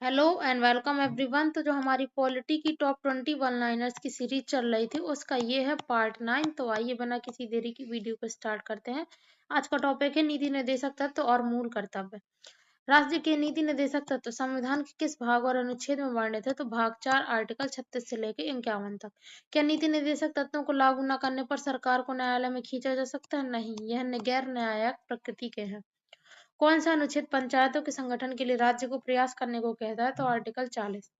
Hello and welcome everyone. तो जो हमारी पॉलिटी की टॉप 20 वन लाइनर्स की सीरीज चल रही थी उसका ये है पार्ट 9। तो आइए बिना किसी देरी की वीडियो को स्टार्ट करते हैं। आज का टॉपिक है नीति निर्देशक तत्व और मूल कर्तव्य। राज्य के नीति निर्देशक तत्व संविधान के किस भाग और अनुच्छेद में वर्णित है? तो भाग 4 आर्टिकल 36 से लेकर 51 तक। क्या नीति निर्देशक तत्वों को लागू न करने पर सरकार को न्यायालय में खींचा जा सकता है? नहीं, यह गैर न्यायिक प्रकृति के हैं। कौन सा अनुच्छेद पंचायतों के संगठन के लिए राज्य को प्रयास करने को कहता है? तो आर्टिकल 40।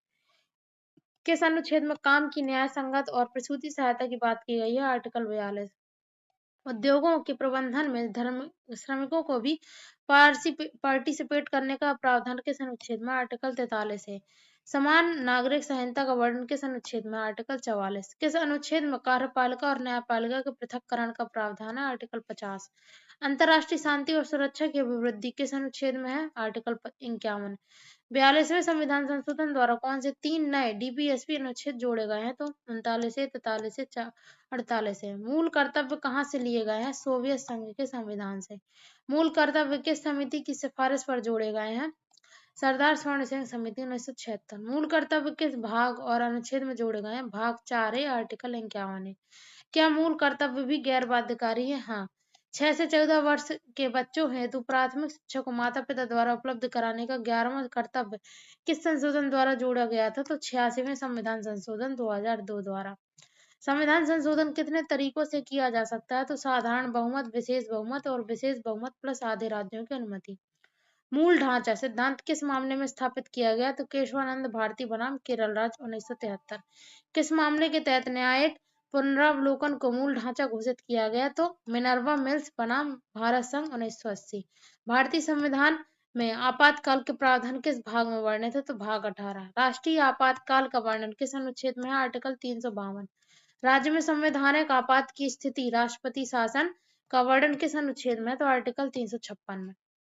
किस अनुच्छेद में काम की न्याय संगत और प्रसूति सहायता की बात की गई है? आर्टिकल 42। उद्योगों के प्रबंधन में श्रमिकों को भी पार्टिसिपेट करने का प्रावधान किस अनुच्छेद में? आर्टिकल 43 है। समान नागरिक संहिता का वर्णन किस अनुच्छेद में? आर्टिकल 44। किस अनुच्छेद में कार्यपालिका और न्यायपालिका के पृथक्करण का प्रावधान है? आर्टिकल 50। अंतर्राष्ट्रीय शांति और सुरक्षा की अभिवृद्धि किस अनुच्छेद में है? आर्टिकल 51। 42वें संविधान संशोधन द्वारा कौन से 3 नए डीपीएसपी अनुच्छेद जोड़े गए हैं? तो 39 से 43 से 48 है। मूल कर्तव्य कहाँ से लिए गए हैं? सोवियत संघ के संविधान से। मूल कर्तव्य किस समिति की सिफारिश पर जोड़े गए हैं? सरदार स्वर्ण सिंह समिति 1976। मूल कर्तव्य किस भाग और अनुच्छेद में जोड़े गए हैं? भाग 4 है, आर्टिकल 51 है। क्या मूल कर्तव्य भी गैर बाध्यकारी है? हाँ। 6 से 14 वर्ष के बच्चों हेतु प्राथमिक शिक्षा को माता पिता द्वारा उपलब्ध कराने का 11वां कर्तव्य किस संशोधन द्वारा जोड़ा गया था? तो 86वें संविधान संशोधन 2002 द्वारा। संविधान संशोधन कितने तरीकों से किया जा सकता है? तो साधारण बहुमत, विशेष बहुमत और विशेष बहुमत प्लस आधे राज्यों की अनुमति। मूल ढांचा सिद्धांत किस मामले में स्थापित किया गया? तो केशवानंद भारती बनाम केरल राज्य 1973। किस मामले के तहत न्यायिक पुनरावलोकन को मूल ढांचा घोषित किया गया? तो मिनर्वा मिल्स बनाम भारत संघ 1980। भारतीय संविधान में आपातकाल के प्रावधान किस भाग में वर्णित है? तो भाग 18। राष्ट्रीय आपातकाल का वर्णन किस अनुच्छेद में है? आर्टिकल 352। राज्य में संवैधानिक आपात की स्थिति राष्ट्रपति शासन का वर्णन किस अनुच्छेद में है? तो आर्टिकल 356 में।